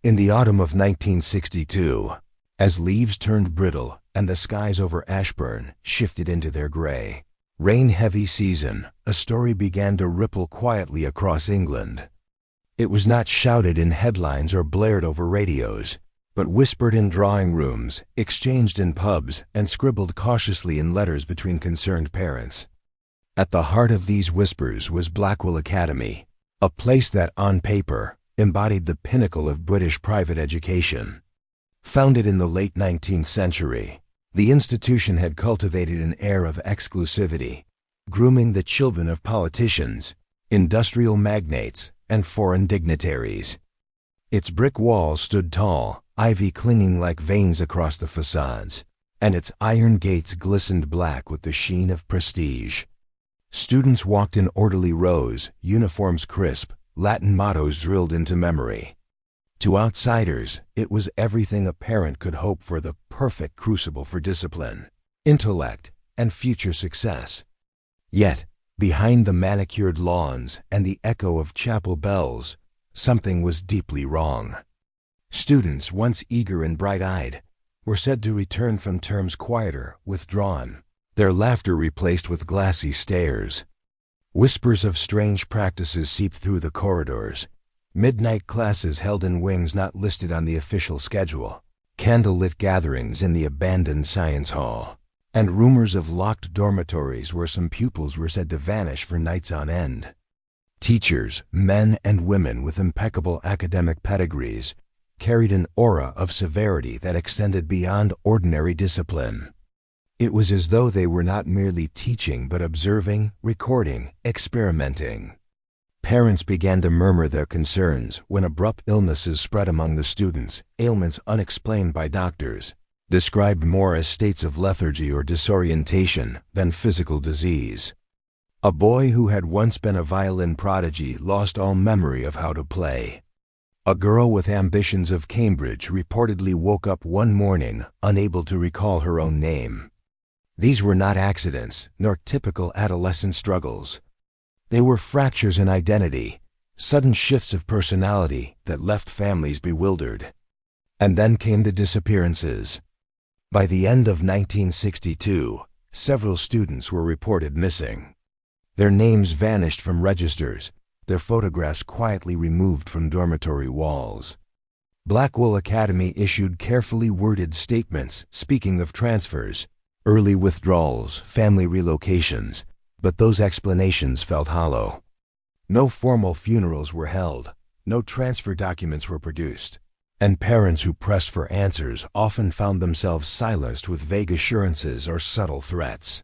In the autumn of 1962, as leaves turned brittle and the skies over Ashburn shifted into their gray, rain-heavy season, a story began to ripple quietly across England. It was not shouted in headlines or blared over radios, but whispered in drawing rooms, exchanged in pubs, and scribbled cautiously in letters between concerned parents. At the heart of these whispers was Blackwell Academy, a place that, on paper, embodied the pinnacle of British private education. Founded in the late 19th century, the institution had cultivated an air of exclusivity, grooming the children of politicians, industrial magnates, and foreign dignitaries. Its brick walls stood tall, ivy clinging like veins across the facades, and its iron gates glistened black with the sheen of prestige. Students walked in orderly rows, uniforms crisp, Latin mottos drilled into memory. To outsiders, it was everything a parent could hope for, the perfect crucible for discipline, intellect, and future success. Yet, behind the manicured lawns and the echo of chapel bells, something was deeply wrong. Students, once eager and bright-eyed, were said to return from terms quieter, withdrawn, their laughter replaced with glassy stares. Whispers of strange practices seeped through the corridors. Midnight classes held in wings not listed on the official schedule, candlelit gatherings in the abandoned science hall, and rumors of locked dormitories where some pupils were said to vanish for nights on end. Teachers, men and women with impeccable academic pedigrees, carried an aura of severity that extended beyond ordinary discipline. It was as though they were not merely teaching but observing, recording, experimenting. Parents began to murmur their concerns when abrupt illnesses spread among the students, ailments unexplained by doctors, described more as states of lethargy or disorientation than physical disease. A boy who had once been a violin prodigy lost all memory of how to play. A girl with ambitions of Cambridge reportedly woke up one morning unable to recall her own name. These were not accidents, nor typical adolescent struggles. They were fractures in identity, sudden shifts of personality that left families bewildered. And then came the disappearances. By the end of 1962, several students were reported missing. Their names vanished from registers, their photographs quietly removed from dormitory walls. Blackwell Academy issued carefully worded statements speaking of transfers, early withdrawals, family relocations, but those explanations felt hollow. No formal funerals were held, no transfer documents were produced, and parents who pressed for answers often found themselves silenced with vague assurances or subtle threats.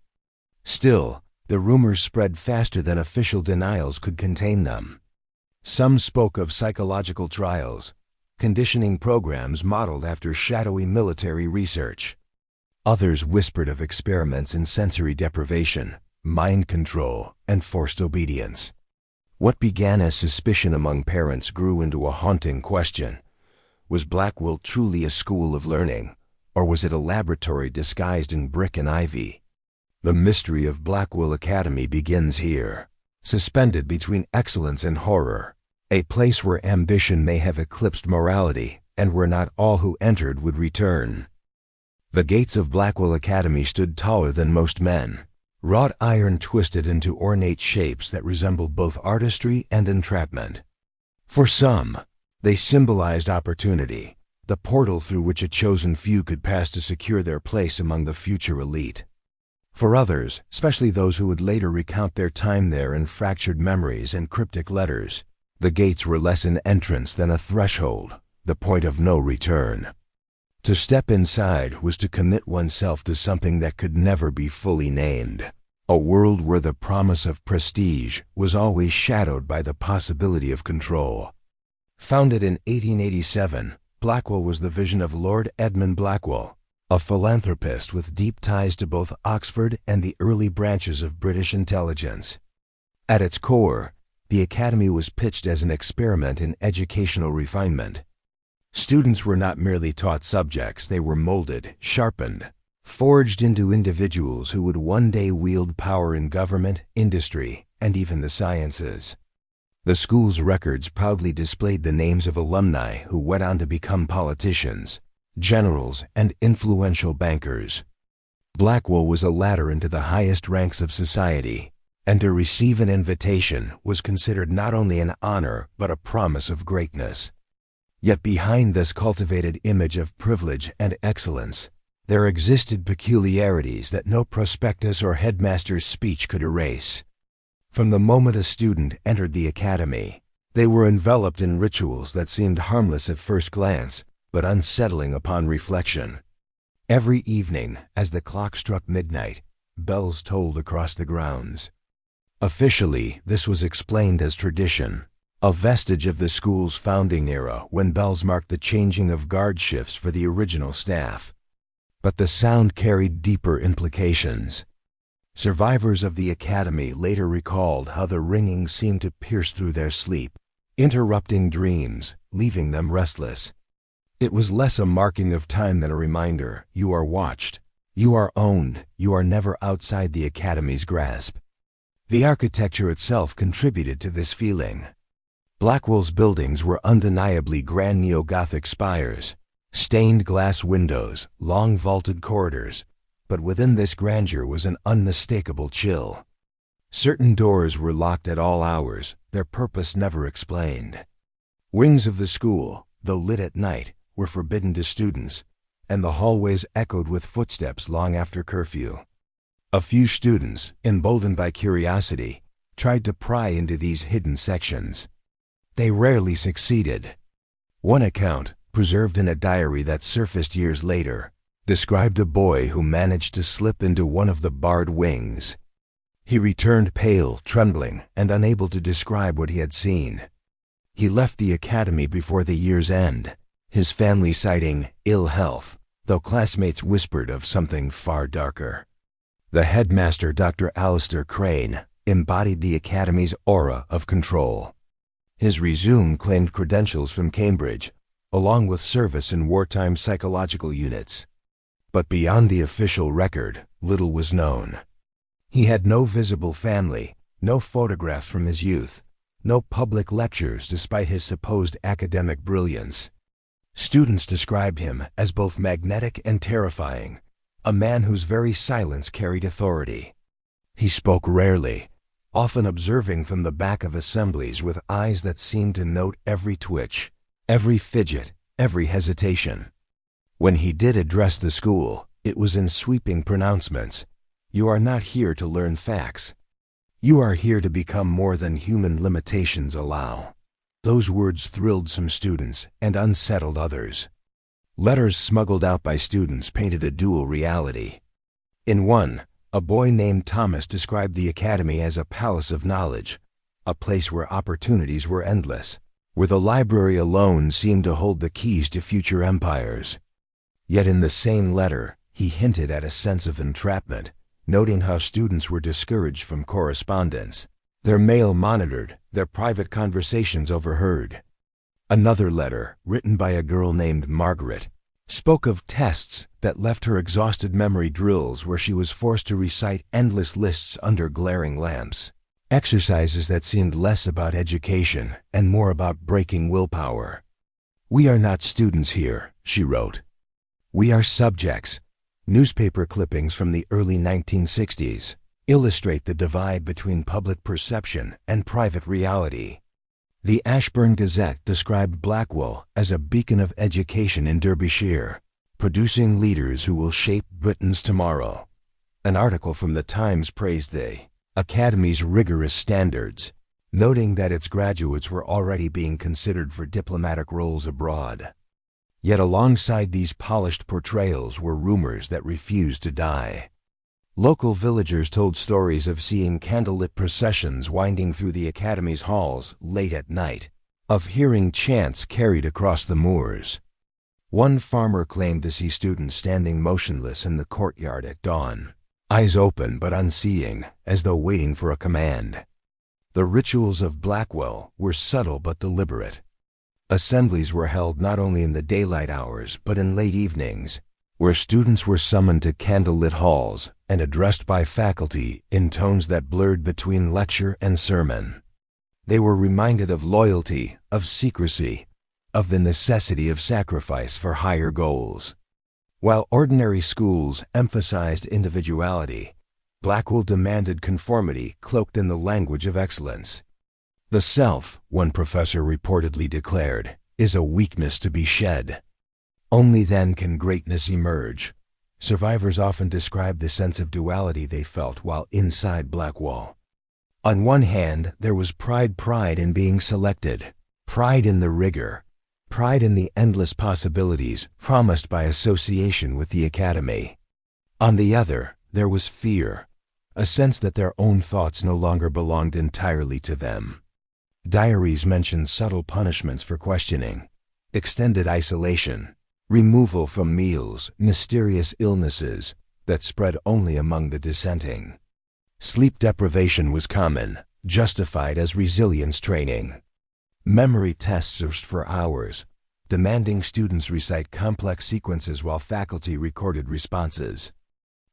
Still, the rumors spread faster than official denials could contain them. Some spoke of psychological trials, conditioning programs modeled after shadowy military research. Others whispered of experiments in sensory deprivation, mind control, and forced obedience. What began as suspicion among parents grew into a haunting question. Was Blackwell truly a school of learning, or was it a laboratory disguised in brick and ivy? The mystery of Blackwell Academy begins here, suspended between excellence and horror, a place where ambition may have eclipsed morality and where not all who entered would return. The gates of Blackwell Academy stood taller than most men, wrought iron twisted into ornate shapes that resembled both artistry and entrapment. For some, they symbolized opportunity, the portal through which a chosen few could pass to secure their place among the future elite. For others, especially those who would later recount their time there in fractured memories and cryptic letters, the gates were less an entrance than a threshold, the point of no return. To step inside was to commit oneself to something that could never be fully named, a world where the promise of prestige was always shadowed by the possibility of control. Founded in 1887, Blackwell was the vision of Lord Edmund Blackwell, a philanthropist with deep ties to both Oxford and the early branches of British intelligence. At its core, the academy was pitched as an experiment in educational refinement. Students were not merely taught subjects, they were molded, sharpened, forged into individuals who would one day wield power in government, industry, and even the sciences. The school's records proudly displayed the names of alumni who went on to become politicians, generals, and influential bankers. Blackwell was a ladder into the highest ranks of society, and to receive an invitation was considered not only an honor but a promise of greatness. Yet behind this cultivated image of privilege and excellence, there existed peculiarities that no prospectus or headmaster's speech could erase. From the moment a student entered the academy, they were enveloped in rituals that seemed harmless at first glance, but unsettling upon reflection. Every evening, as the clock struck midnight, bells tolled across the grounds. Officially, this was explained as tradition, a vestige of the school's founding era when bells marked the changing of guard shifts for the original staff. But the sound carried deeper implications. Survivors of the academy later recalled how the ringing seemed to pierce through their sleep, interrupting dreams, leaving them restless. It was less a marking of time than a reminder: you are watched, you are owned, you are never outside the academy's grasp. The architecture itself contributed to this feeling. Blackwell's buildings were undeniably grand neo-Gothic spires, stained glass windows, long vaulted corridors, but within this grandeur was an unmistakable chill. Certain doors were locked at all hours, their purpose never explained. Wings of the school, though lit at night, were forbidden to students, and the hallways echoed with footsteps long after curfew. A few students, emboldened by curiosity, tried to pry into these hidden sections. They rarely succeeded. One account, preserved in a diary that surfaced years later, described a boy who managed to slip into one of the barred wings. He returned pale, trembling, and unable to describe what he had seen. He left the academy before the year's end, his family citing ill health, though classmates whispered of something far darker. The headmaster, Dr. Alistair Crane, embodied the academy's aura of control. His resume claimed credentials from Cambridge, along with service in wartime psychological units. But beyond the official record, little was known. He had no visible family, no photographs from his youth, no public lectures despite his supposed academic brilliance. Students described him as both magnetic and terrifying, a man whose very silence carried authority. He spoke rarely, often observing from the back of assemblies with eyes that seemed to note every twitch, every fidget, every hesitation. When he did address the school, it was in sweeping pronouncements. You are not here to learn facts. You are here to become more than human limitations allow. Those words thrilled some students and unsettled others. Letters smuggled out by students painted a dual reality. In one, a boy named Thomas described the academy as a palace of knowledge, a place where opportunities were endless, where the library alone seemed to hold the keys to future empires. Yet in the same letter, he hinted at a sense of entrapment, noting how students were discouraged from correspondence, their mail monitored, their private conversations overheard. Another letter, written by a girl named Margaret, spoke of tests that left her exhausted memory drills where she was forced to recite endless lists under glaring lamps, exercises that seemed less about education and more about breaking willpower. "We are not students here," she wrote. "We are subjects." Newspaper clippings from the early 1960s illustrate the divide between public perception and private reality. The Ashburn Gazette described Blackwell as a beacon of education in Derbyshire, producing leaders who will shape Britain's tomorrow. An article from the Times praised the academy's rigorous standards, noting that its graduates were already being considered for diplomatic roles abroad. Yet alongside these polished portrayals were rumors that refused to die. Local villagers told stories of seeing candlelit processions winding through the academy's halls late at night, of hearing chants carried across the moors. One farmer claimed to see students standing motionless in the courtyard at dawn, eyes open but unseeing, as though waiting for a command. The rituals of Blackwell were subtle but deliberate. Assemblies were held not only in the daylight hours but in late evenings, where students were summoned to candlelit halls and addressed by faculty in tones that blurred between lecture and sermon. They were reminded of loyalty, of secrecy, of the necessity of sacrifice for higher goals. While ordinary schools emphasized individuality, Blackwell demanded conformity cloaked in the language of excellence. The self, one professor reportedly declared, is a weakness to be shed. Only then can greatness emerge. Survivors often describe the sense of duality they felt while inside Blackwell. On one hand, there was pride in being selected, pride in the rigor, pride in the endless possibilities promised by association with the academy. On the other, there was fear, a sense that their own thoughts no longer belonged entirely to them. Diaries mention subtle punishments for questioning, extended isolation, removal from meals, mysterious illnesses that spread only among the dissenting. Sleep deprivation was common, justified as resilience training. Memory tests searched for hours, demanding students recite complex sequences while faculty recorded responses.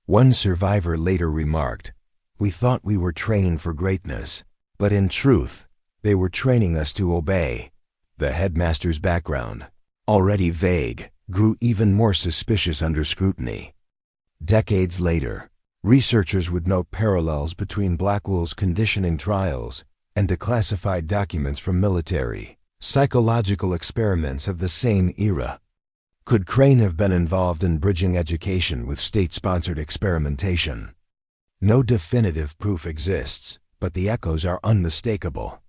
One survivor later remarked, "We thought we were training for greatness, but in truth, they were training us to obey." The headmaster's background, already vague, grew even more suspicious under scrutiny. Decades later, researchers would note parallels between Blackwell's conditioning trials and declassified documents from military, psychological experiments of the same era. Could Crane have been involved in bridging education with state-sponsored experimentation? No definitive proof exists, but the echoes are unmistakable.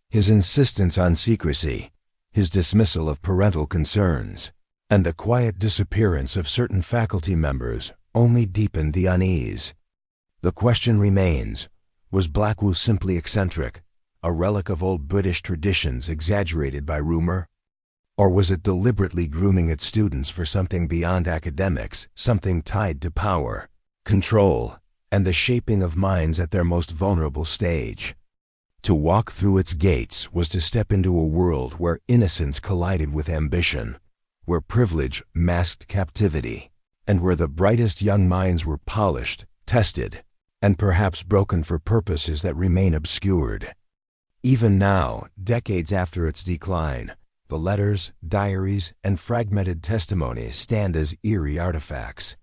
His insistence on secrecy, his dismissal of parental concerns, and the quiet disappearance of certain faculty members only deepened the unease. The question remains, was Blackwell simply eccentric, a relic of old British traditions exaggerated by rumor? Or was it deliberately grooming its students for something beyond academics, something tied to power, control, and the shaping of minds at their most vulnerable stage? To walk through its gates was to step into a world where innocence collided with ambition, where privilege masked captivity, and where the brightest young minds were polished, tested, and perhaps broken for purposes that remain obscured. Even now, decades after its decline, the letters, diaries, and fragmented testimonies stand as eerie artifacts.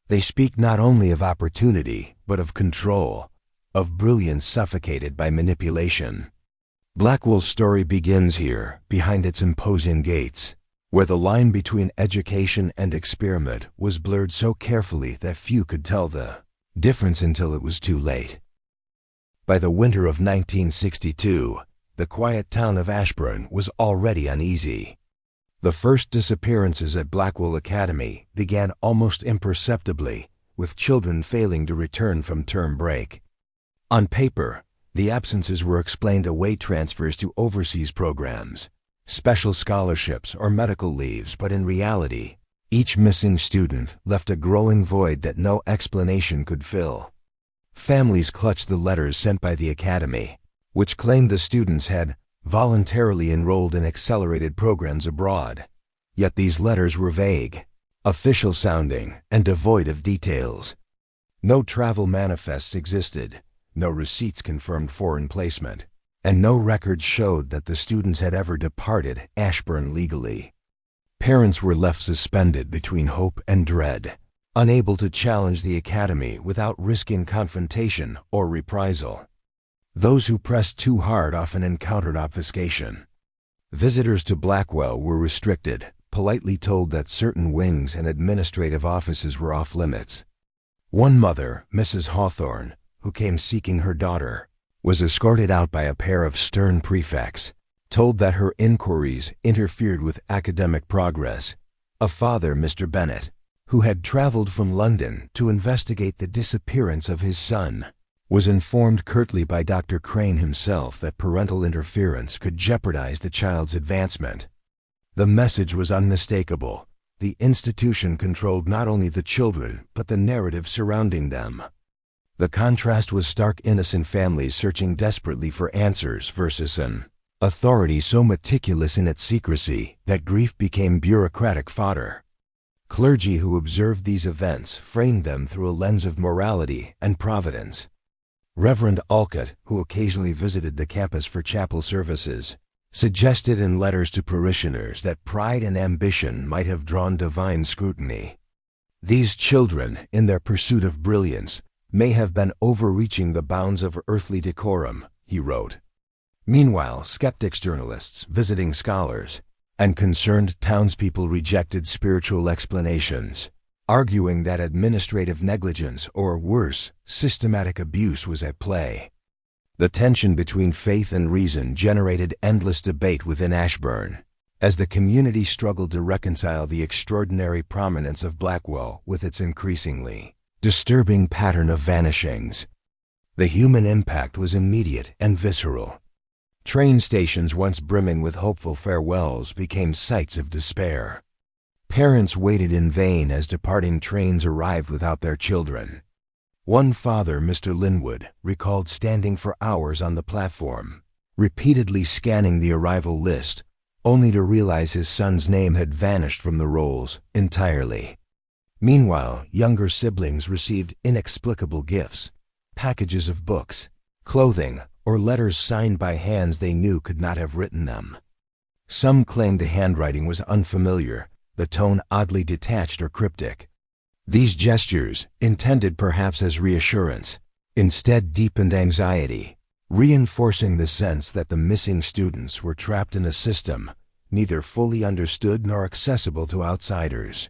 They speak not only of opportunity, but of control, of brilliance suffocated by manipulation. Blackwell's story begins here, behind its imposing gates, where the line between education and experiment was blurred so carefully that few could tell the difference until it was too late. By the winter of 1962, the quiet town of Ashburn was already uneasy. The first disappearances at Blackwell Academy began almost imperceptibly, with children failing to return from term break. On paper, the absences were explained away transfers to overseas programs, special scholarships, or medical leaves, but in reality, each missing student left a growing void that no explanation could fill. Families clutched the letters sent by the academy, which claimed the students had voluntarily enrolled in accelerated programs abroad. Yet these letters were vague, official-sounding, and devoid of details. No travel manifests existed, no receipts confirmed foreign placement, and no records showed that the students had ever departed Ashburn legally. Parents were left suspended between hope and dread, unable to challenge the academy without risking confrontation or reprisal. Those who pressed too hard often encountered obfuscation. Visitors to Blackwell were restricted, politely told that certain wings and administrative offices were off limits. One mother, Mrs. Hawthorne, who came seeking her daughter, was escorted out by a pair of stern prefects, told that her inquiries interfered with academic progress. A father, Mr. Bennett, who had traveled from London to investigate the disappearance of his son, was informed curtly by Dr. Crane himself that parental interference could jeopardize the child's advancement. The message was unmistakable. The institution controlled not only the children, but the narrative surrounding them. The contrast was stark: innocent families searching desperately for answers versus an authority so meticulous in its secrecy that grief became bureaucratic fodder. Clergy who observed these events framed them through a lens of morality and providence. Reverend Alcott, who occasionally visited the campus for chapel services, suggested in letters to parishioners that pride and ambition might have drawn divine scrutiny. These children, in their pursuit of brilliance, may have been overreaching the bounds of earthly decorum, he wrote. Meanwhile, skeptics, journalists, visiting scholars, and concerned townspeople rejected spiritual explanations, arguing that administrative negligence or, worse, systematic abuse was at play. The tension between faith and reason generated endless debate within Ashburn, as the community struggled to reconcile the extraordinary prominence of Blackwell with its increasingly disturbing pattern of vanishings. The human impact was immediate and visceral. Train stations once brimming with hopeful farewells became sites of despair. Parents waited in vain as departing trains arrived without their children. One father, Mr. Linwood, recalled standing for hours on the platform, repeatedly scanning the arrival list, only to realize his son's name had vanished from the rolls entirely. Meanwhile, younger siblings received inexplicable gifts, packages of books, clothing, or letters signed by hands they knew could not have written them. Some claimed the handwriting was unfamiliar, the tone oddly detached or cryptic. These gestures, intended perhaps as reassurance, instead deepened anxiety, reinforcing the sense that the missing students were trapped in a system neither fully understood nor accessible to outsiders.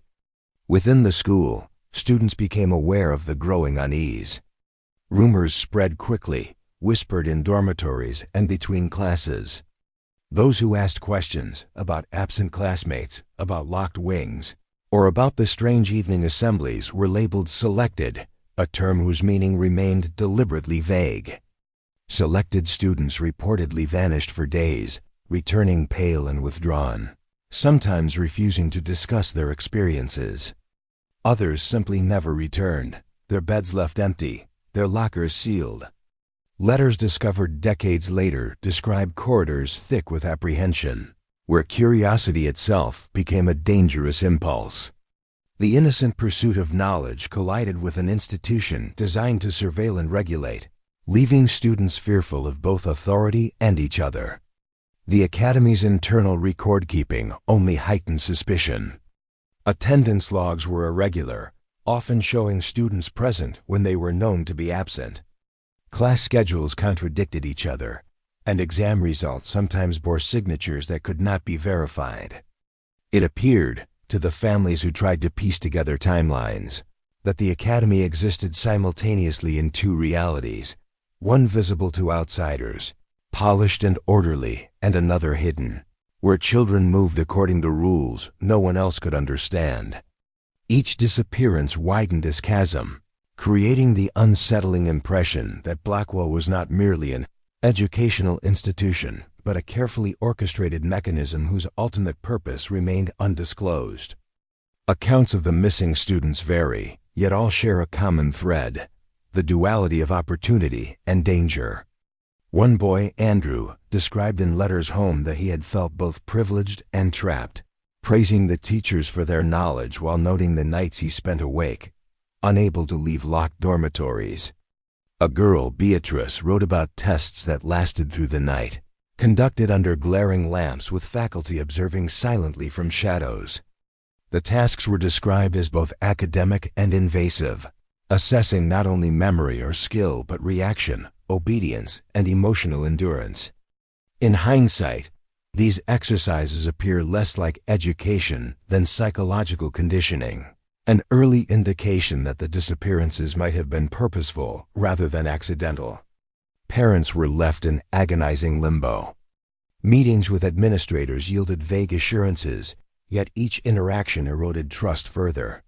Within the school, students became aware of the growing unease. Rumors spread quickly, whispered in dormitories and between classes. Those who asked questions about absent classmates, about locked wings, or about the strange evening assemblies were labeled selected, a term whose meaning remained deliberately vague. Selected students reportedly vanished for days, returning pale and withdrawn, sometimes refusing to discuss their experiences. Others simply never returned, their beds left empty, their lockers sealed. Letters discovered decades later describe corridors thick with apprehension, where curiosity itself became a dangerous impulse. The innocent pursuit of knowledge collided with an institution designed to surveil and regulate, leaving students fearful of both authority and each other. The Academy's internal record-keeping only heightened suspicion. Attendance logs were irregular, often showing students present when they were known to be absent. Class schedules contradicted each other, and exam results sometimes bore signatures that could not be verified. It appeared, to the families who tried to piece together timelines, that the Academy existed simultaneously in two realities, one visible to outsiders, polished and orderly, and another hidden, where children moved according to rules no one else could understand. Each disappearance widened this chasm, creating the unsettling impression that Blackwell was not merely an educational institution, but a carefully orchestrated mechanism whose ultimate purpose remained undisclosed. Accounts of the missing students vary, yet all share a common thread: the duality of opportunity and danger. One boy, Andrew, described in letters home that he had felt both privileged and trapped, praising the teachers for their knowledge while noting the nights he spent awake, unable to leave locked dormitories. A girl, Beatrice, wrote about tests that lasted through the night, conducted under glaring lamps with faculty observing silently from shadows. The tasks were described as both academic and invasive, assessing not only memory or skill but reaction, obedience, and emotional endurance. In hindsight, these exercises appear less like education than psychological conditioning, an early indication that the disappearances might have been purposeful rather than accidental. Parents were left in agonizing limbo. Meetings with administrators yielded vague assurances, yet each interaction eroded trust further.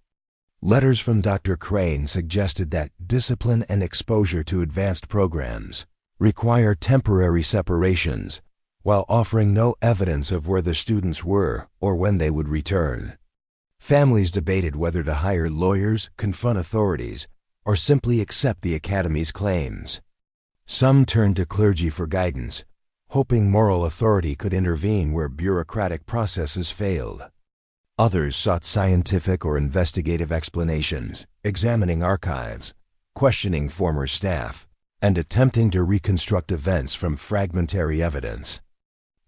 Letters from Dr. Crane suggested that discipline and exposure to advanced programs require temporary separations, while offering no evidence of where the students were or when they would return. Families debated whether to hire lawyers, confront authorities, or simply accept the Academy's claims. Some turned to clergy for guidance, hoping moral authority could intervene where bureaucratic processes failed. Others sought scientific or investigative explanations, examining archives, questioning former staff, and attempting to reconstruct events from fragmentary evidence.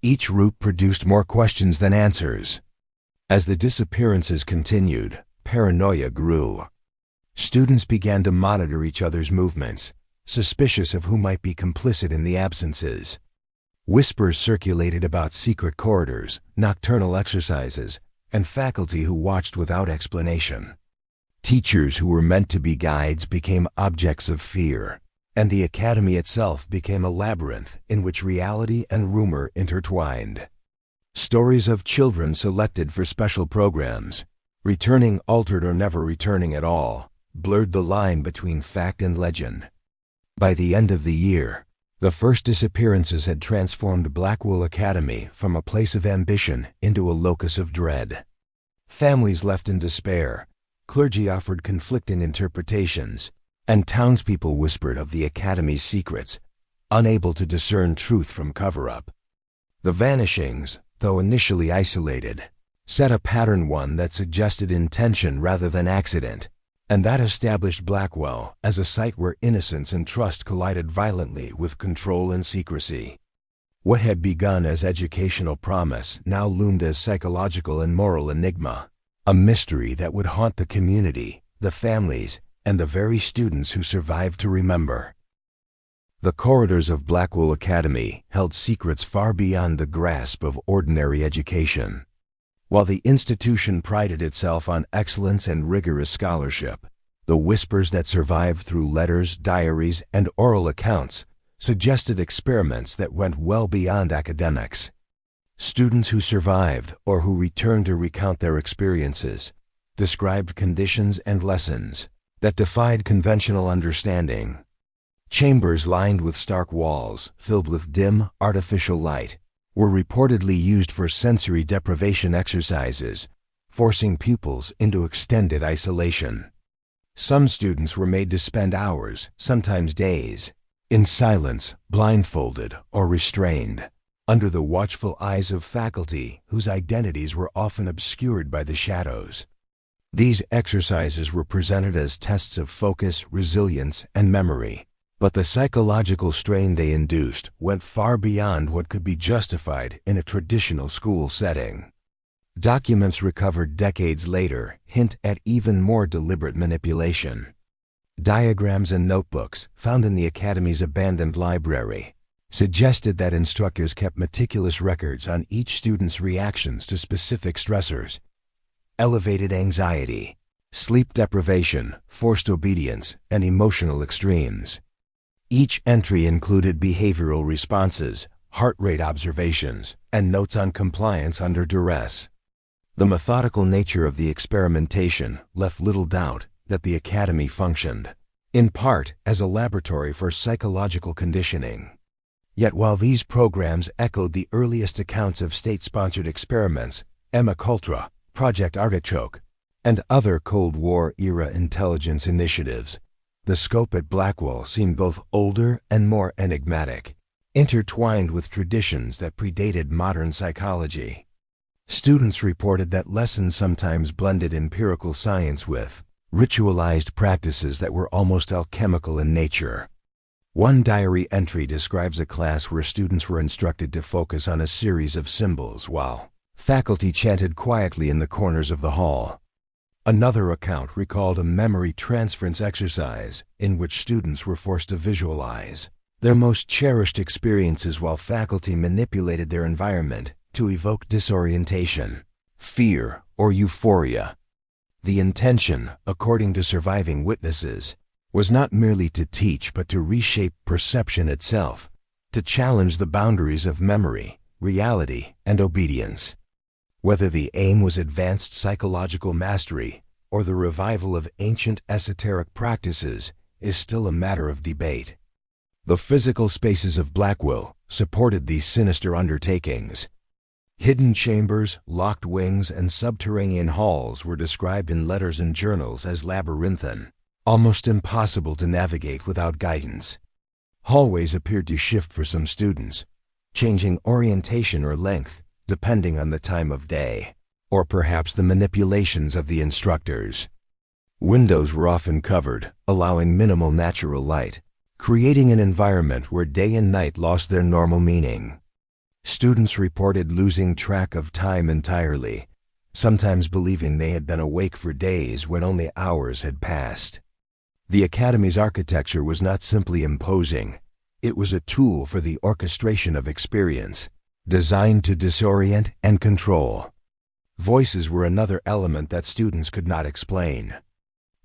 Each route produced more questions than answers. As the disappearances continued, paranoia grew. Students began to monitor each other's movements, suspicious of who might be complicit in the absences. Whispers circulated about secret corridors, nocturnal exercises, and faculty who watched without explanation. Teachers who were meant to be guides became objects of fear, and the academy itself became a labyrinth in which reality and rumor intertwined. Stories of children selected for special programs, returning altered or never returning at all, blurred the line between fact and legend. By the end of the year, the first disappearances had transformed Blackwell Academy from a place of ambition into a locus of dread. Families left in despair, clergy offered conflicting interpretations, and townspeople whispered of the academy's secrets, unable to discern truth from cover-up. The vanishings, though initially isolated, set a pattern, one that suggested intention rather than accident, and that established Blackwell as a site where innocence and trust collided violently with control and secrecy. What had begun as educational promise now loomed as psychological and moral enigma, a mystery that would haunt the community, the families, and the very students who survived to remember. The corridors of Blackwell Academy held secrets far beyond the grasp of ordinary education. While the institution prided itself on excellence and rigorous scholarship, the whispers that survived through letters, diaries, and oral accounts suggested experiments that went well beyond academics. Students who survived or who returned to recount their experiences described conditions and lessons that defied conventional understanding. Chambers lined with stark walls, filled with dim, artificial light, were reportedly used for sensory deprivation exercises, forcing pupils into extended isolation. Some students were made to spend hours, sometimes days, in silence, blindfolded or restrained, under the watchful eyes of faculty whose identities were often obscured by the shadows. These exercises were presented as tests of focus, resilience, and memory, but the psychological strain they induced went far beyond what could be justified in a traditional school setting. Documents recovered decades later hint at even more deliberate manipulation. Diagrams and notebooks found in the academy's abandoned library suggested that instructors kept meticulous records on each student's reactions to specific stressors: elevated anxiety, sleep deprivation, forced obedience, and emotional extremes. Each entry included behavioral responses, heart rate observations, and notes on compliance under duress. The methodical nature of the experimentation left little doubt that the academy functioned, in part, as a laboratory for psychological conditioning. Yet while these programs echoed the earliest accounts of state-sponsored experiments, Emma Cultra, Project Artichoke, and other Cold War-era intelligence initiatives, the scope at Blackwell seemed both older and more enigmatic, intertwined with traditions that predated modern psychology. Students reported that lessons sometimes blended empirical science with ritualized practices that were almost alchemical in nature. One diary entry describes a class where students were instructed to focus on a series of symbols while faculty chanted quietly in the corners of the hall. Another account recalled a memory transference exercise in which students were forced to visualize their most cherished experiences while faculty manipulated their environment to evoke disorientation, fear, or euphoria. The intention, according to surviving witnesses, was not merely to teach but to reshape perception itself, to challenge the boundaries of memory, reality, and obedience. Whether the aim was advanced psychological mastery or the revival of ancient esoteric practices is still a matter of debate. The physical spaces of Blackwell supported these sinister undertakings. Hidden chambers, locked wings, and subterranean halls were described in letters and journals as labyrinthine, almost impossible to navigate without guidance. Hallways appeared to shift for some students, changing orientation or length depending on the time of day, or perhaps the manipulations of the instructors. Windows were often covered, allowing minimal natural light, creating an environment where day and night lost their normal meaning. Students reported losing track of time entirely, sometimes believing they had been awake for days when only hours had passed. The Academy's architecture was not simply imposing, it was a tool for the orchestration of experience, designed to disorient and control. Voices were another element that students could not explain.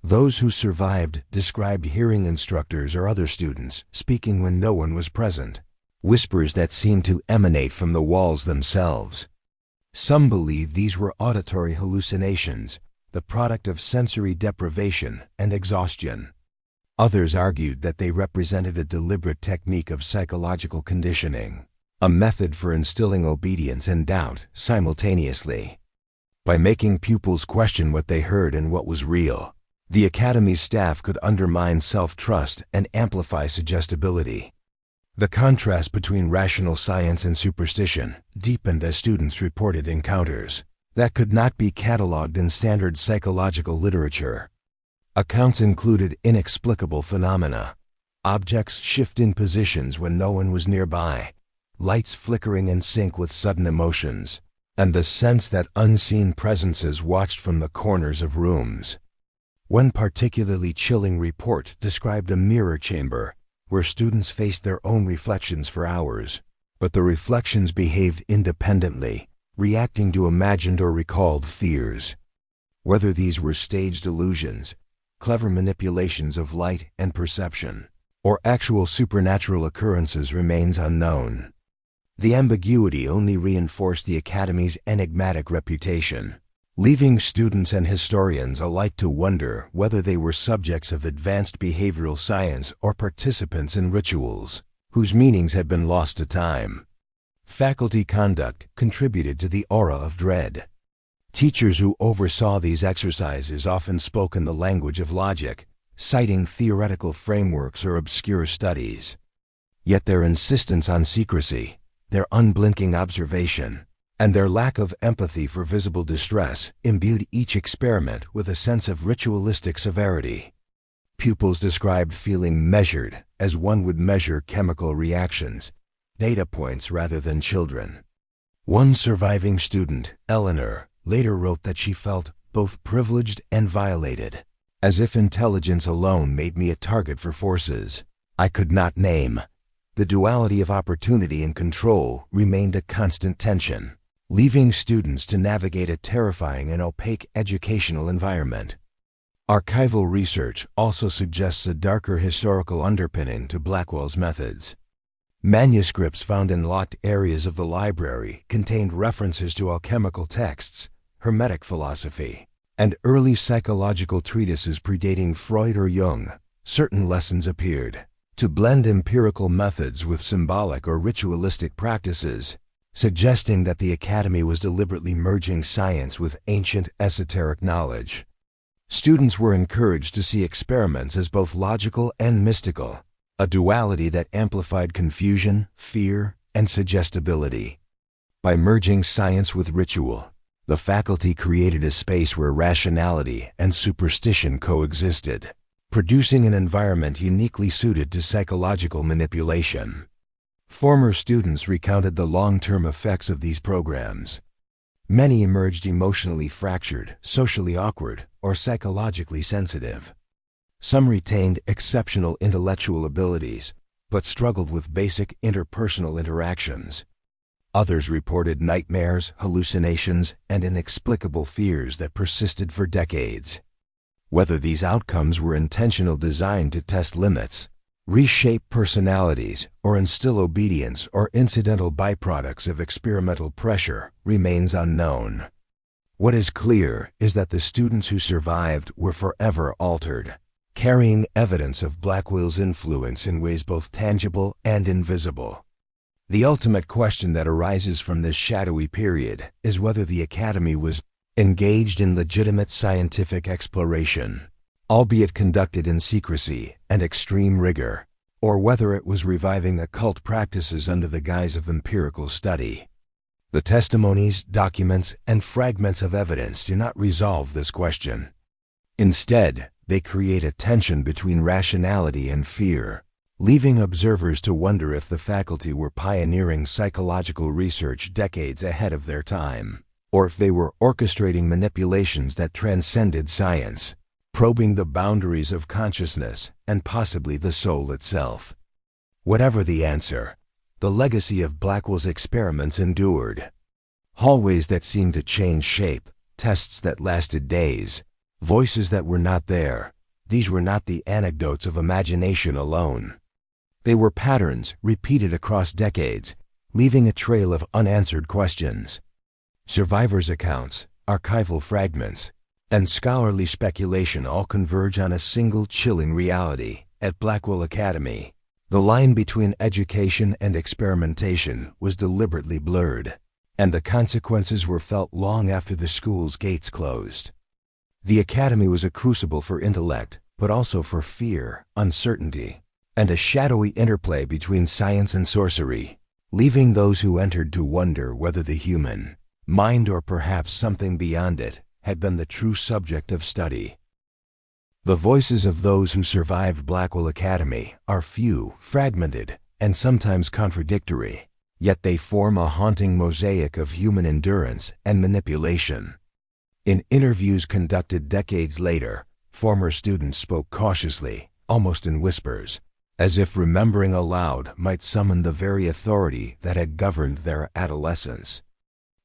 Those who survived described hearing instructors or other students speaking when no one was present, whispers that seemed to emanate from the walls themselves. Some believed these were auditory hallucinations, the product of sensory deprivation and exhaustion. Others argued that they represented a deliberate technique of psychological conditioning, a method for instilling obedience and doubt simultaneously. By making pupils question what they heard and what was real, the Academy's staff could undermine self-trust and amplify suggestibility. The contrast between rational science and superstition deepened as students reported encounters that could not be cataloged in standard psychological literature. Accounts included inexplicable phenomena, objects shifting positions when no one was nearby, lights flickering in sync with sudden emotions, and the sense that unseen presences watched from the corners of rooms. One particularly chilling report described a mirror chamber where students faced their own reflections for hours, but the reflections behaved independently, reacting to imagined or recalled fears. Whether these were staged illusions, clever manipulations of light and perception, or actual supernatural occurrences remains unknown. The ambiguity only reinforced the Academy's enigmatic reputation, leaving students and historians alike to wonder whether they were subjects of advanced behavioral science or participants in rituals whose meanings had been lost to time. Faculty conduct contributed to the aura of dread. Teachers who oversaw these exercises often spoke in the language of logic, citing theoretical frameworks or obscure studies. Yet their insistence on secrecy, their unblinking observation, and their lack of empathy for visible distress imbued each experiment with a sense of ritualistic severity. Pupils described feeling measured as one would measure chemical reactions, data points rather than children. One surviving student, Eleanor, later wrote that she felt both privileged and violated, as if intelligence alone made me a target for forces I could not name. The duality of opportunity and control remained a constant tension, leaving students to navigate a terrifying and opaque educational environment. Archival research also suggests a darker historical underpinning to Blackwell's methods. Manuscripts found in locked areas of the library contained references to alchemical texts, Hermetic philosophy, and early psychological treatises predating Freud or Jung. Certain lessons appeared to blend empirical methods with symbolic or ritualistic practices, suggesting that the Academy was deliberately merging science with ancient esoteric knowledge. Students were encouraged to see experiments as both logical and mystical, a duality that amplified confusion, fear, and suggestibility. By merging science with ritual, the faculty created a space where rationality and superstition coexisted, producing an environment uniquely suited to psychological manipulation. Former students recounted the long-term effects of these programs. Many emerged emotionally fractured, socially awkward, or psychologically sensitive. Some retained exceptional intellectual abilities, but struggled with basic interpersonal interactions. Others reported nightmares, hallucinations, and inexplicable fears that persisted for decades. Whether these outcomes were intentional, designed to test limits, reshape personalities, or instill obedience, or incidental byproducts of experimental pressure, remains unknown. What is clear is that the students who survived were forever altered, carrying evidence of Blackwell's influence in ways both tangible and invisible. The ultimate question that arises from this shadowy period is whether the Academy was engaged in legitimate scientific exploration, albeit conducted in secrecy and extreme rigor, or whether it was reviving occult practices under the guise of empirical study. The testimonies, documents, and fragments of evidence do not resolve this question. Instead, they create a tension between rationality and fear, leaving observers to wonder if the faculty were pioneering psychological research decades ahead of their time, or if they were orchestrating manipulations that transcended science, probing the boundaries of consciousness and possibly the soul itself. Whatever the answer, the legacy of Blackwell's experiments endured. Hallways that seemed to change shape, tests that lasted days, voices that were not there. These were not the anecdotes of imagination alone. They were patterns repeated across decades, leaving a trail of unanswered questions. Survivors' accounts, archival fragments, and scholarly speculation all converge on a single chilling reality. At Blackwell Academy, the line between education and experimentation was deliberately blurred, and the consequences were felt long after the school's gates closed. The academy was a crucible for intellect, but also for fear, uncertainty, and a shadowy interplay between science and sorcery, leaving those who entered to wonder whether the human mind, or perhaps something beyond it, had been the true subject of study. The voices of those who survived Blackwell Academy are few, fragmented, and sometimes contradictory, yet they form a haunting mosaic of human endurance and manipulation. In interviews conducted decades later, former students spoke cautiously, almost in whispers, as if remembering aloud might summon the very authority that had governed their adolescence.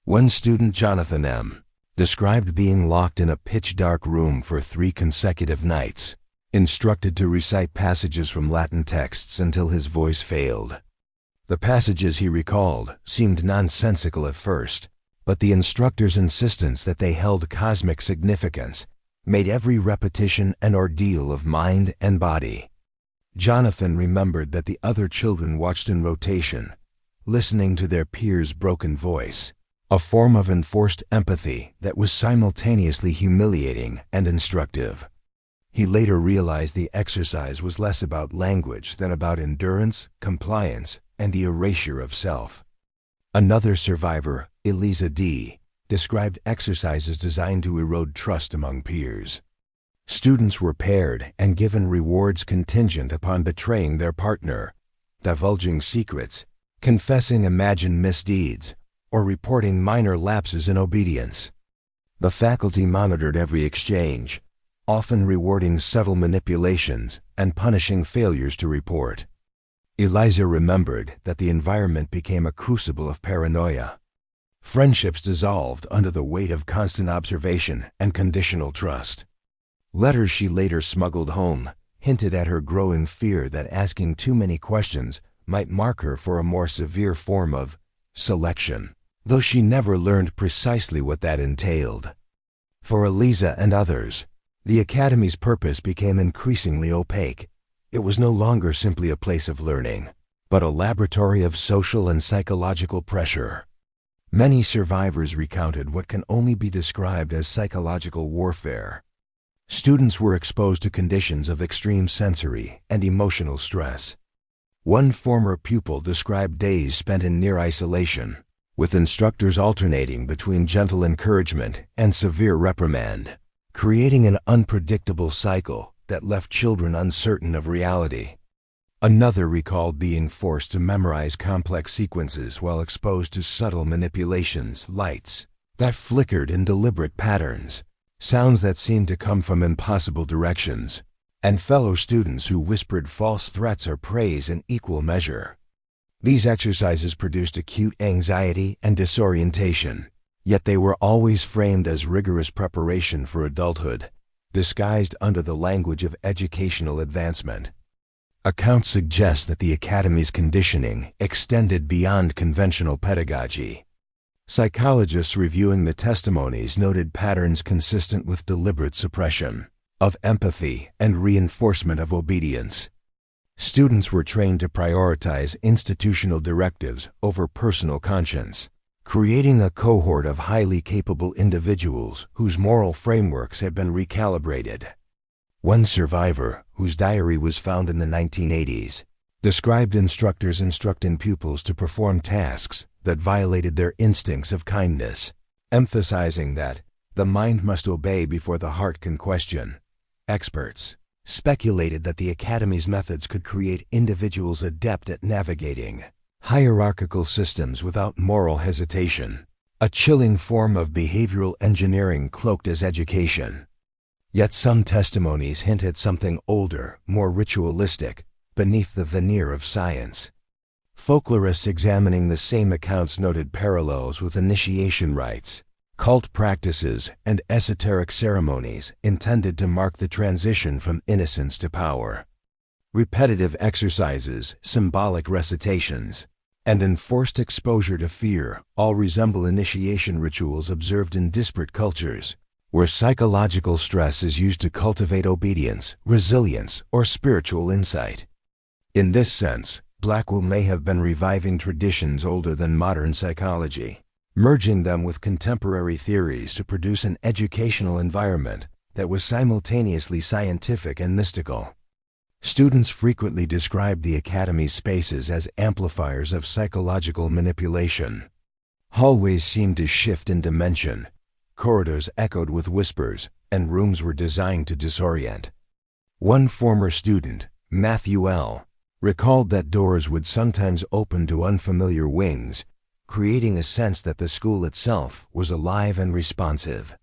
One student, Jonathan M., described being locked in a pitch-dark room for 3 consecutive nights, instructed to recite passages from Latin texts until his voice failed. The passages, he recalled, seemed nonsensical at first, but the instructor's insistence that they held cosmic significance made every repetition an ordeal of mind and body. Jonathan remembered that the other children watched in rotation, listening to their peers' broken voice, a form of enforced empathy that was simultaneously humiliating and instructive. He later realized the exercise was less about language than about endurance, compliance, and the erasure of self. Another survivor, Eliza D., described exercises designed to erode trust among peers. Students were paired and given rewards contingent upon betraying their partner, divulging secrets, confessing imagined misdeeds, or reporting minor lapses in obedience. The faculty monitored every exchange, often rewarding subtle manipulations and punishing failures to report. Eliza remembered that the environment became a crucible of paranoia. Friendships dissolved under the weight of constant observation and conditional trust. Letters she later smuggled home hinted at her growing fear that asking too many questions might mark her for a more severe form of selection, though she never learned precisely what that entailed. For Eliza and others, the Academy's purpose became increasingly opaque. It was no longer simply a place of learning, but a laboratory of social and psychological pressure. Many survivors recounted what can only be described as psychological warfare. Students were exposed to conditions of extreme sensory and emotional stress. One former pupil described days spent in near isolation, with instructors alternating between gentle encouragement and severe reprimand, creating an unpredictable cycle that left children uncertain of reality. Another recalled being forced to memorize complex sequences while exposed to subtle manipulations, lights that flickered in deliberate patterns, sounds that seemed to come from impossible directions, and fellow students who whispered false threats or praise in equal measure. These exercises produced acute anxiety and disorientation, yet they were always framed as rigorous preparation for adulthood, disguised under the language of educational advancement. Accounts suggest that the Academy's conditioning extended beyond conventional pedagogy. Psychologists reviewing the testimonies noted patterns consistent with deliberate suppression of empathy and reinforcement of obedience. Students were trained to prioritize institutional directives over personal conscience, creating a cohort of highly capable individuals whose moral frameworks had been recalibrated. One survivor, whose diary was found in the 1980s, described instructors instructing pupils to perform tasks that violated their instincts of kindness, emphasizing that the mind must obey before the heart can question. Experts, speculated that the Academy's methods could create individuals adept at navigating hierarchical systems without moral hesitation, a chilling form of behavioral engineering cloaked as education. Yet some testimonies hint at something older, more ritualistic, beneath the veneer of science. Folklorists examining the same accounts noted parallels with initiation rites, cult practices, and esoteric ceremonies intended to mark the transition from innocence to power. Repetitive exercises, symbolic recitations, and enforced exposure to fear all resemble initiation rituals observed in disparate cultures, where psychological stress is used to cultivate obedience, resilience, or spiritual insight. In this sense, Blackwell may have been reviving traditions older than modern psychology, merging them with contemporary theories to produce an educational environment that was simultaneously scientific and mystical. Students frequently described the Academy's spaces as amplifiers of psychological manipulation. Hallways seemed to shift in dimension, corridors echoed with whispers, and rooms were designed to disorient. One former student, Matthew L., recalled that doors would sometimes open to unfamiliar wings, creating a sense that the school itself was alive and responsive.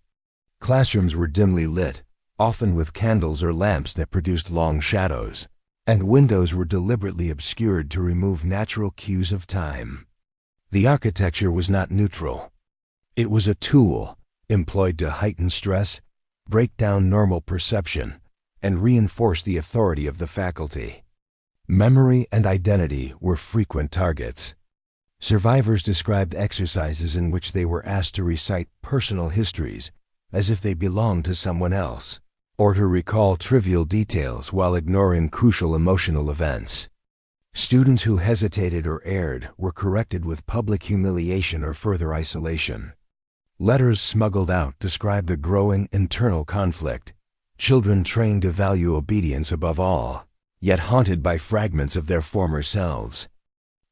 Classrooms were dimly lit, often with candles or lamps that produced long shadows, and windows were deliberately obscured to remove natural cues of time. The architecture was not neutral. It was a tool employed to heighten stress, break down normal perception, and reinforce the authority of the faculty. Memory and identity were frequent targets. Survivors described exercises in which they were asked to recite personal histories as if they belonged to someone else, or to recall trivial details while ignoring crucial emotional events. Students who hesitated or erred were corrected with public humiliation or further isolation. Letters smuggled out described a growing internal conflict, children trained to value obedience above all, yet haunted by fragments of their former selves.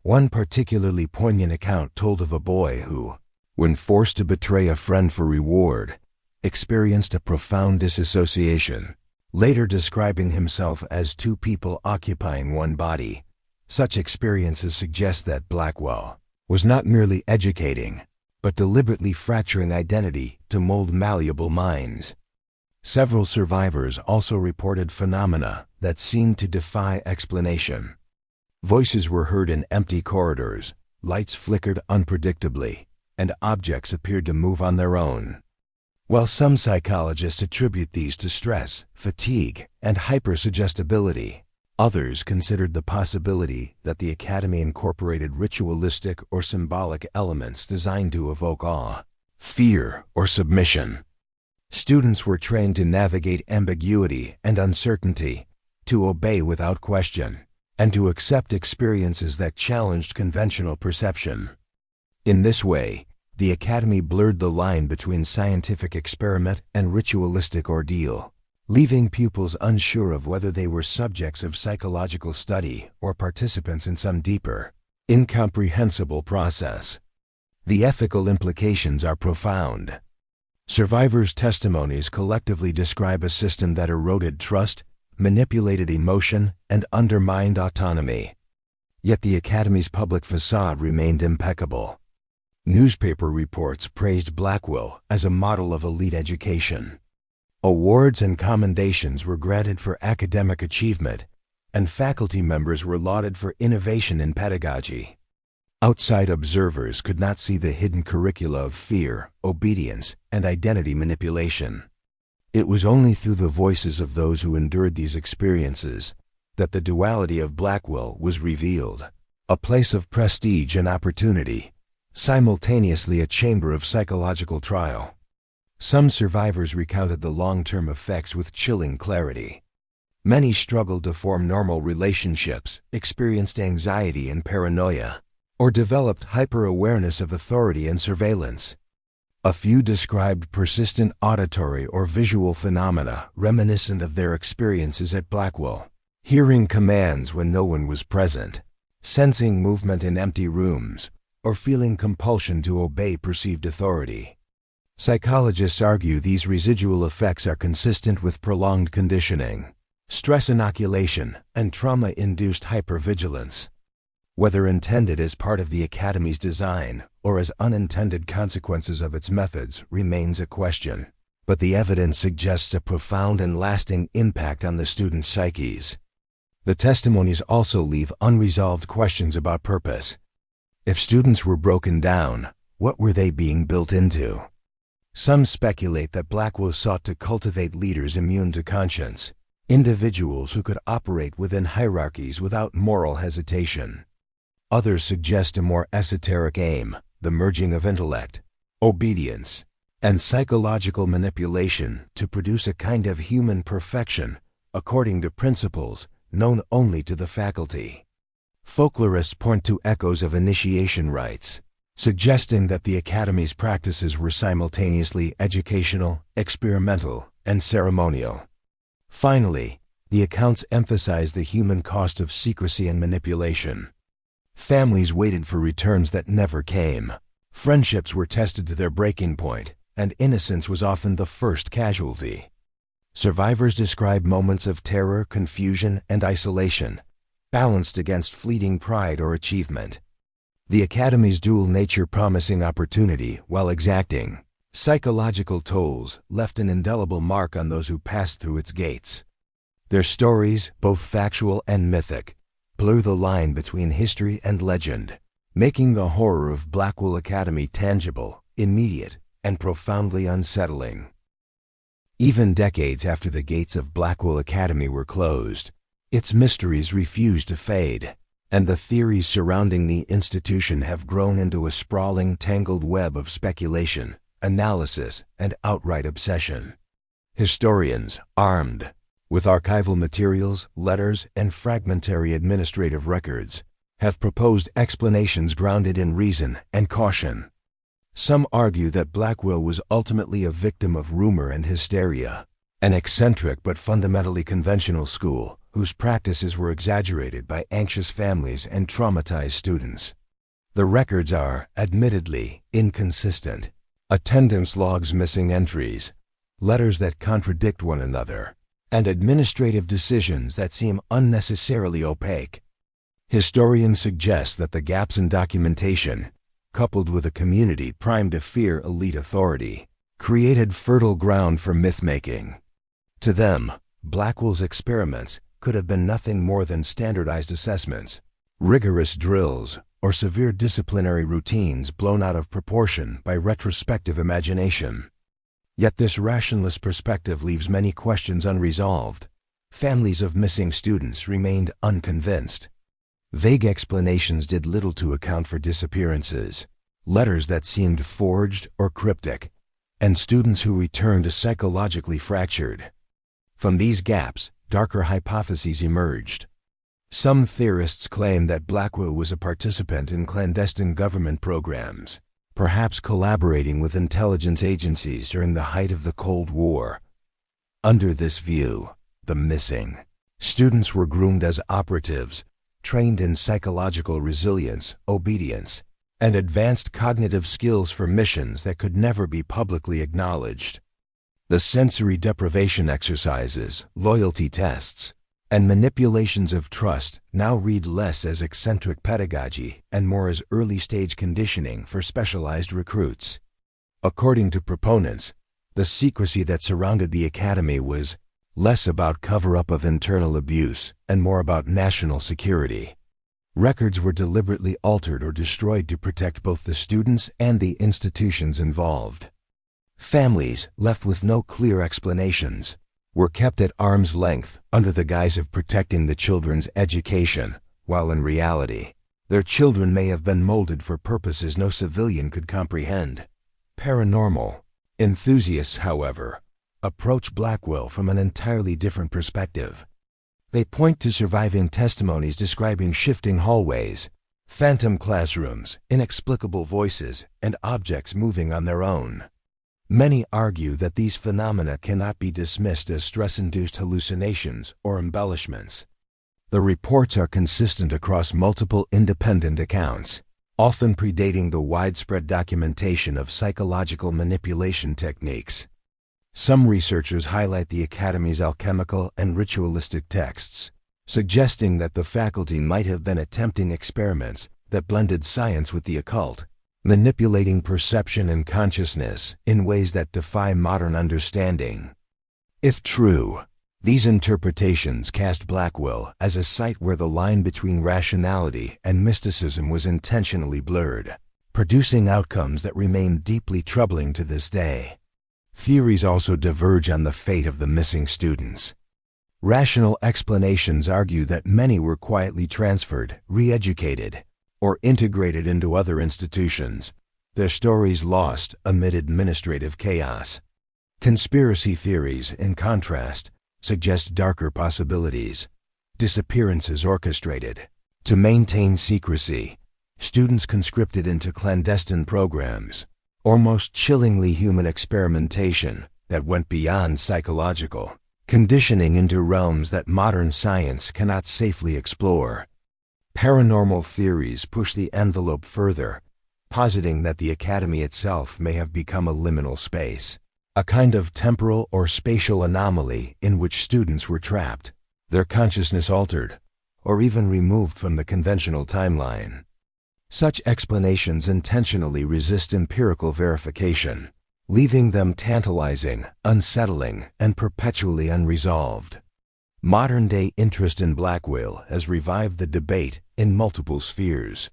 One particularly poignant account told of a boy who, when forced to betray a friend for reward, experienced a profound disassociation, later describing himself as two people occupying one body. Such experiences suggest that Blackwell was not merely educating, but deliberately fracturing identity to mold malleable minds. Several survivors also reported phenomena that seemed to defy explanation. Voices were heard in empty corridors, lights flickered unpredictably, and objects appeared to move on their own. While some psychologists attribute these to stress, fatigue, and hypersuggestibility, others considered the possibility that the Academy incorporated ritualistic or symbolic elements designed to evoke awe, fear, or submission. Students were trained to navigate ambiguity and uncertainty, to obey without question, and to accept experiences that challenged conventional perception. In this way, the Academy blurred the line between scientific experiment and ritualistic ordeal, leaving pupils unsure of whether they were subjects of psychological study or participants in some deeper, incomprehensible process. The ethical implications are profound. Survivors' testimonies collectively describe a system that eroded trust, manipulated emotion, and undermined autonomy. Yet the Academy's public facade remained impeccable. Newspaper reports praised Blackwell as a model of elite education. Awards and commendations were granted for academic achievement, and faculty members were lauded for innovation in pedagogy. Outside observers could not see the hidden curricula of fear, obedience, and identity manipulation. It was only through the voices of those who endured these experiences that the duality of Blackwell was revealed, a place of prestige and opportunity, simultaneously a chamber of psychological trial. Some survivors recounted the long-term effects with chilling clarity. Many struggled to form normal relationships, experienced anxiety and paranoia, or developed hyper-awareness of authority and surveillance. A few described persistent auditory or visual phenomena reminiscent of their experiences at Blackwell, hearing commands when no one was present, sensing movement in empty rooms, or feeling compulsion to obey perceived authority. Psychologists argue these residual effects are consistent with prolonged conditioning, stress inoculation, and trauma-induced hypervigilance. Whether intended as part of the Academy's design or as unintended consequences of its methods remains a question, but the evidence suggests a profound and lasting impact on the students' psyches. The testimonies also leave unresolved questions about purpose. If students were broken down, what were they being built into? Some speculate that Blackwell sought to cultivate leaders immune to conscience, individuals who could operate within hierarchies without moral hesitation. Others suggest a more esoteric aim, the merging of intellect, obedience, and psychological manipulation to produce a kind of human perfection, according to principles known only to the faculty. Folklorists point to echoes of initiation rites, suggesting that the Academy's practices were simultaneously educational, experimental, and ceremonial. Finally, the accounts emphasize the human cost of secrecy and manipulation. Families waited for returns that never came. Friendships were tested to their breaking point, and innocence was often the first casualty. Survivors describe moments of terror, confusion, and isolation, balanced against fleeting pride or achievement. The Academy's dual nature, promising opportunity while exacting psychological tolls, left an indelible mark on those who passed through its gates. Their stories, both factual and mythic, blur the line between history and legend, making the horror of Blackwell Academy tangible, immediate, and profoundly unsettling. Even decades after the gates of Blackwell Academy were closed, its mysteries refuse to fade, and the theories surrounding the institution have grown into a sprawling, tangled web of speculation, analysis, and outright obsession. Historians, armed with archival materials, letters, and fragmentary administrative records, have proposed explanations grounded in reason and caution. Some argue that Blackwell was ultimately a victim of rumor and hysteria, an eccentric but fundamentally conventional school whose practices were exaggerated by anxious families and traumatized students. The records are, admittedly, inconsistent. Attendance logs missing entries, letters that contradict one another, and administrative decisions that seem unnecessarily opaque. Historians suggest that the gaps in documentation, coupled with a community primed to fear elite authority, created fertile ground for myth-making. To them, Blackwell's experiments could have been nothing more than standardized assessments, rigorous drills, or severe disciplinary routines blown out of proportion by retrospective imagination. Yet this rationalist perspective leaves many questions unresolved. Families of missing students remained unconvinced. Vague explanations did little to account for disappearances, letters that seemed forged or cryptic, and students who returned psychologically fractured. From these gaps, darker hypotheses emerged. Some theorists claim that Blackwell was a participant in clandestine government programs, perhaps collaborating with intelligence agencies during the height of the Cold War. Under this view, the missing students were groomed as operatives, trained in psychological resilience, obedience, and advanced cognitive skills for missions that could never be publicly acknowledged. The sensory deprivation exercises, loyalty tests, and manipulations of trust now read less as eccentric pedagogy and more as early-stage conditioning for specialized recruits. According to proponents, the secrecy that surrounded the Academy was less about cover-up of internal abuse and more about national security. Records were deliberately altered or destroyed to protect both the students and the institutions involved. Families, left with no clear explanations, were kept at arm's length under the guise of protecting the children's education, while in reality, their children may have been molded for purposes no civilian could comprehend. Paranormal enthusiasts, however, approach Blackwell from an entirely different perspective. They point to surviving testimonies describing shifting hallways, phantom classrooms, inexplicable voices, and objects moving on their own. Many argue that these phenomena cannot be dismissed as stress-induced hallucinations or embellishments. The reports are consistent across multiple independent accounts, often predating the widespread documentation of psychological manipulation techniques. Some researchers highlight the Academy's alchemical and ritualistic texts, suggesting that the faculty might have been attempting experiments that blended science with the occult, manipulating perception and consciousness in ways that defy modern understanding. If true, these interpretations cast Blackwell as a site where the line between rationality and mysticism was intentionally blurred, producing outcomes that remain deeply troubling to this day. Theories also diverge on the fate of the missing students. Rational explanations argue that many were quietly transferred, re-educated, or integrated into other institutions, their stories lost amid administrative chaos. Conspiracy theories, in contrast, suggest darker possibilities. Disappearances orchestrated. To maintain secrecy, students conscripted into clandestine programs, almost chillingly human experimentation that went beyond psychological conditioning into realms that modern science cannot safely explore. Paranormal theories push the envelope further, positing that the Academy itself may have become a liminal space, a kind of temporal or spatial anomaly in which students were trapped, their consciousness altered, or even removed from the conventional timeline. Such explanations intentionally resist empirical verification, leaving them tantalizing, unsettling, and perpetually unresolved. Modern-day interest in Blackwell has revived the debate in multiple spheres.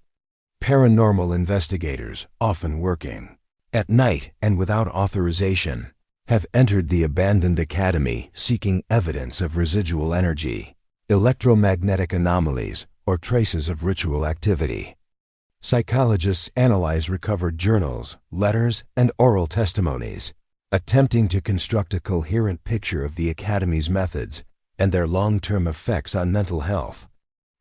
Paranormal investigators, often working at night and without authorization, have entered the abandoned academy seeking evidence of residual energy, electromagnetic anomalies, or traces of ritual activity. Psychologists analyze recovered journals, letters, and oral testimonies, attempting to construct a coherent picture of the Academy's methods and their long-term effects on mental health.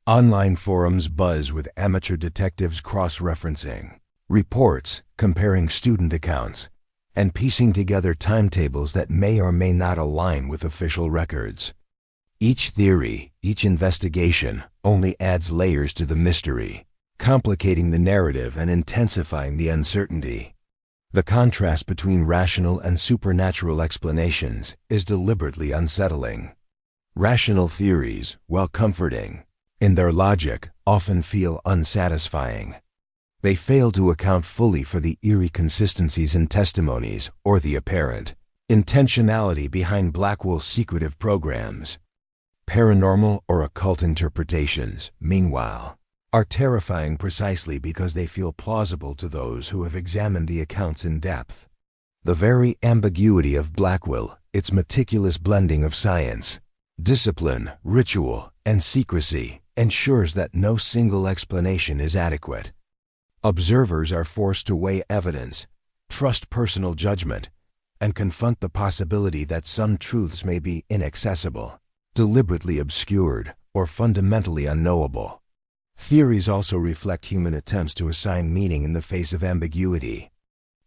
Online forums buzz with amateur detectives cross-referencing reports, comparing student accounts, and piecing together timetables that may or may not align with official records. Each theory, each investigation, only adds layers to the mystery, complicating the narrative and intensifying the uncertainty. The contrast between rational and supernatural explanations is deliberately unsettling. Rational theories, while comforting in their logic, often feel unsatisfying. They fail to account fully for the eerie consistencies in testimonies or the apparent intentionality behind Blackwell's secretive programs. Paranormal or occult interpretations, meanwhile, are terrifying precisely because they feel plausible to those who have examined the accounts in depth. The very ambiguity of Blackwell, its meticulous blending of science, discipline, ritual, and secrecy, ensures that no single explanation is adequate. Observers are forced to weigh evidence, trust personal judgment, and confront the possibility that some truths may be inaccessible, deliberately obscured, or fundamentally unknowable. Theories also reflect human attempts to assign meaning in the face of ambiguity.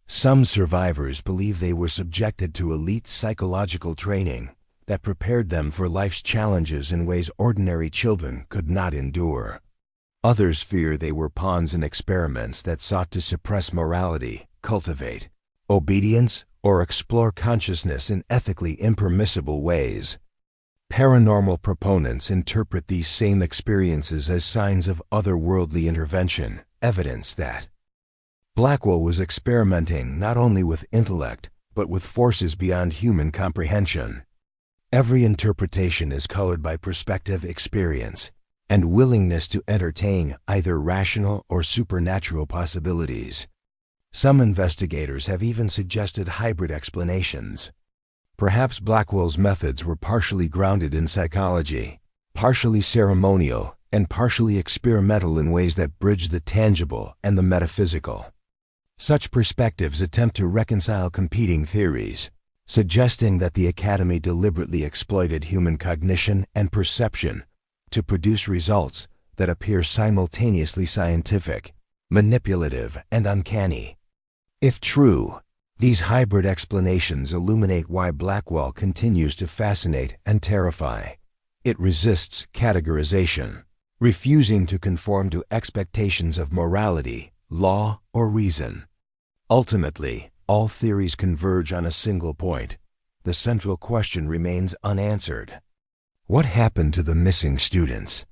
Some survivors believe they were subjected to elite psychological training that prepared them for life's challenges in ways ordinary children could not endure. Others fear they were pawns in experiments that sought to suppress morality, cultivate obedience, or explore consciousness in ethically impermissible ways. Paranormal proponents interpret these same experiences as signs of otherworldly intervention, evidence that Blackwell was experimenting not only with intellect, but with forces beyond human comprehension. Every interpretation is colored by perspective, experience, and willingness to entertain either rational or supernatural possibilities. Some investigators have even suggested hybrid explanations. Perhaps Blackwell's methods were partially grounded in psychology, partially ceremonial, and partially experimental in ways that bridge the tangible and the metaphysical. Such perspectives attempt to reconcile competing theories, suggesting that the Academy deliberately exploited human cognition and perception to produce results that appear simultaneously scientific, manipulative, and uncanny. If true, these hybrid explanations illuminate why Blackwell continues to fascinate and terrify. It resists categorization, refusing to conform to expectations of morality, law, or reason. Ultimately, all theories converge on a single point: the central question remains unanswered. What happened to the missing students?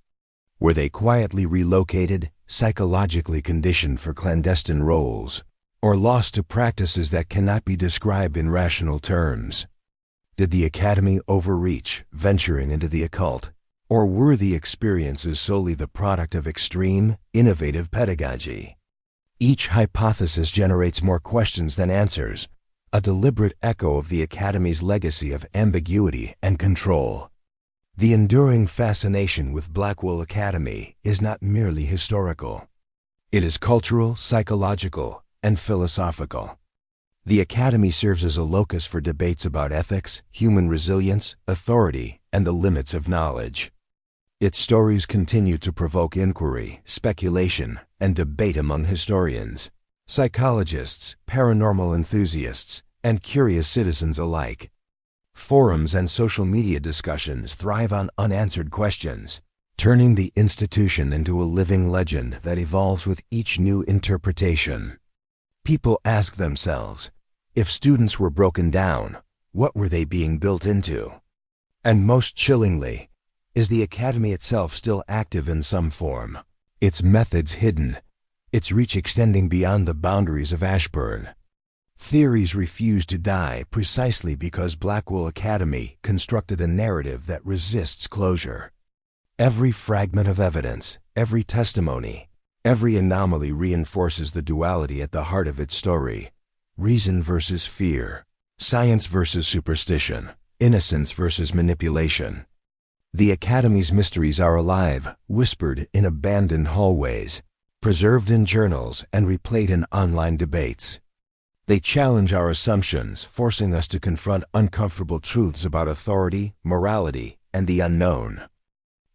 Were they quietly relocated, psychologically conditioned for clandestine roles, or lost to practices that cannot be described in rational terms? Did the Academy overreach, venturing into the occult, or were the experiences solely the product of extreme, innovative pedagogy? Each hypothesis generates more questions than answers, a deliberate echo of the Academy's legacy of ambiguity and control. The enduring fascination with Blackwell Academy is not merely historical. It is cultural, psychological, and philosophical. The Academy serves as a locus for debates about ethics, human resilience, authority, and the limits of knowledge. Its stories continue to provoke inquiry, speculation, and debate among historians, psychologists, paranormal enthusiasts, and curious citizens alike. Forums and social media discussions thrive on unanswered questions, turning the institution into a living legend that evolves with each new interpretation. People ask themselves, if students were broken down, what were they being built into? And most chillingly, is the Academy itself still active in some form, its methods hidden, its reach extending beyond the boundaries of Ashburn? Theories refuse to die precisely because Blackwell Academy constructed a narrative that resists closure. Every fragment of evidence, every testimony, every anomaly reinforces the duality at the heart of its story: reason versus fear, science versus superstition, innocence versus manipulation. The Academy's mysteries are alive, whispered in abandoned hallways, preserved in journals, and replayed in online debates. They challenge our assumptions, forcing us to confront uncomfortable truths about authority, morality, and the unknown.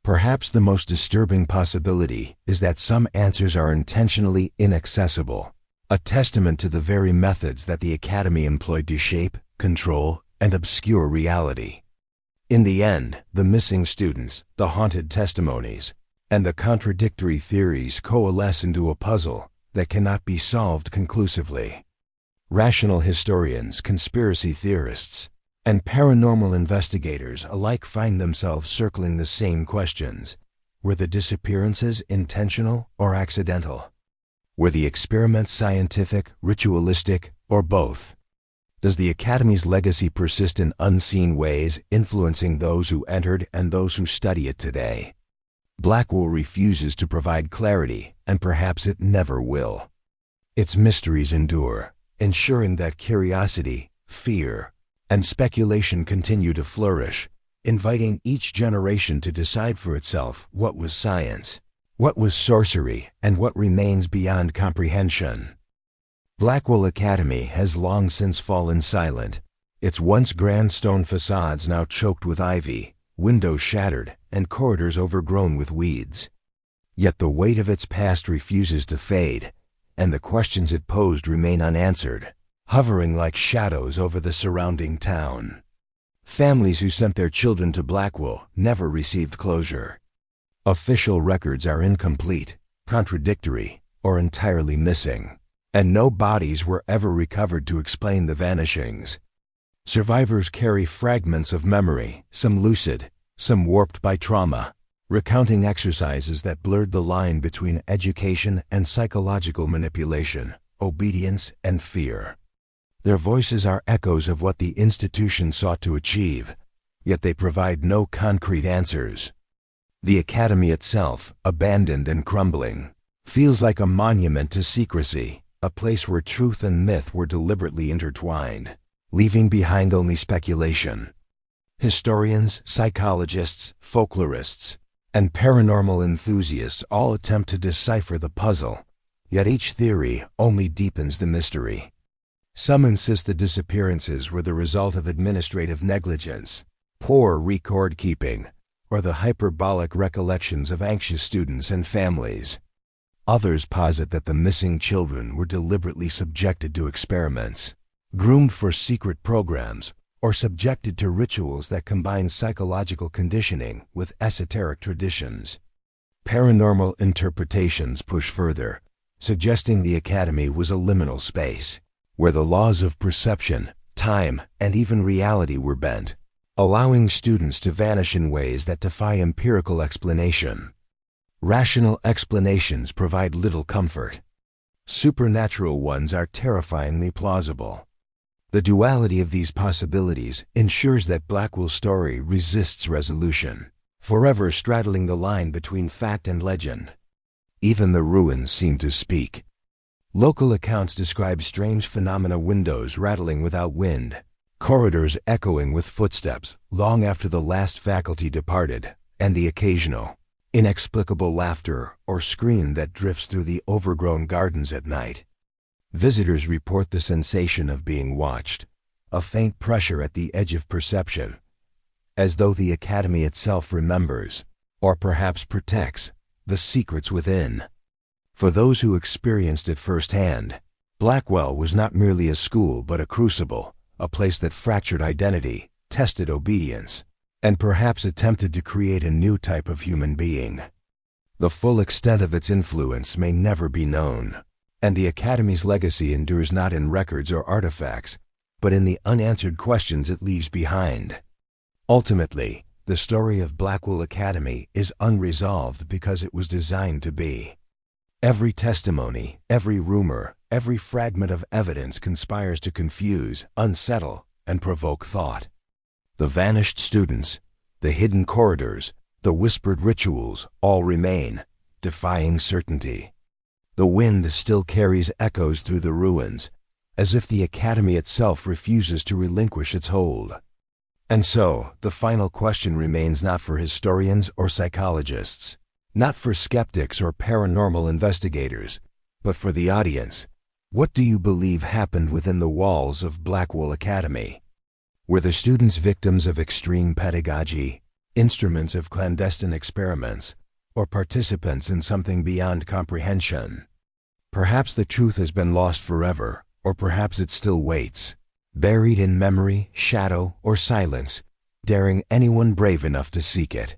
Perhaps the most disturbing possibility is that some answers are intentionally inaccessible, a testament to the very methods that the Academy employed to shape, control, and obscure reality. In the end, the missing students, the haunted testimonies, and the contradictory theories coalesce into a puzzle that cannot be solved conclusively. Rational historians, conspiracy theorists, and paranormal investigators alike find themselves circling the same questions. Were the disappearances intentional or accidental? Were the experiments scientific, ritualistic, or both? Does the Academy's legacy persist in unseen ways, influencing those who entered and those who study it today? Blackwell refuses to provide clarity, and perhaps it never will. Its mysteries endure, ensuring that curiosity, fear, and speculation continue to flourish, inviting each generation to decide for itself what was science, what was sorcery, and what remains beyond comprehension. Blackwell Academy has long since fallen silent, its once grand stone facades now choked with ivy, windows shattered, and corridors overgrown with weeds. Yet the weight of its past refuses to fade, and the questions it posed remain unanswered, hovering like shadows over the surrounding town. Families who sent their children to Blackwell never received closure. Official records are incomplete, contradictory, or entirely missing, and no bodies were ever recovered to explain the vanishings. Survivors carry fragments of memory, some lucid, some warped by trauma, recounting exercises that blurred the line between education and psychological manipulation, obedience and fear. Their voices are echoes of what the institution sought to achieve, yet they provide no concrete answers. The Academy itself, abandoned and crumbling, feels like a monument to secrecy, a place where truth and myth were deliberately intertwined, leaving behind only speculation. Historians, psychologists, folklorists, and paranormal enthusiasts all attempt to decipher the puzzle, yet each theory only deepens the mystery. Some insist the disappearances were the result of administrative negligence, poor record keeping, or the hyperbolic recollections of anxious students and families. Others posit that the missing children were deliberately subjected to experiments, groomed for secret programs, or subjected to rituals that combine psychological conditioning with esoteric traditions. Paranormal interpretations push further, suggesting the Academy was a liminal space, where the laws of perception, time, and even reality were bent, allowing students to vanish in ways that defy empirical explanation. Rational explanations provide little comfort. Supernatural ones are terrifyingly plausible. The duality of these possibilities ensures that Blackwell's story resists resolution, forever straddling the line between fact and legend. Even the ruins seem to speak. Local accounts describe strange phenomena: windows rattling without wind, corridors echoing with footsteps long after the last faculty departed, and the occasional, inexplicable laughter or scream that drifts through the overgrown gardens at night. Visitors report the sensation of being watched, a faint pressure at the edge of perception, as though the academy itself remembers, or perhaps protects, the secrets within. For those who experienced it firsthand, Blackwell was not merely a school but a crucible, a place that fractured identity, tested obedience, and perhaps attempted to create a new type of human being. The full extent of its influence may never be known, and the Academy's legacy endures not in records or artifacts, but in the unanswered questions it leaves behind. Ultimately, the story of Blackwell Academy is unresolved because it was designed to be. Every testimony, every rumor, every fragment of evidence conspires to confuse, unsettle, and provoke thought. The vanished students, the hidden corridors, the whispered rituals all remain, defying certainty. The wind still carries echoes through the ruins, as if the Academy itself refuses to relinquish its hold. And so, the final question remains not for historians or psychologists, not for skeptics or paranormal investigators, but for the audience. What do you believe happened within the walls of Blackwell Academy? Were the students victims of extreme pedagogy, instruments of clandestine experiments, or participants in something beyond comprehension? Perhaps the truth has been lost forever, or perhaps it still waits, buried in memory, shadow, or silence, daring anyone brave enough to seek it.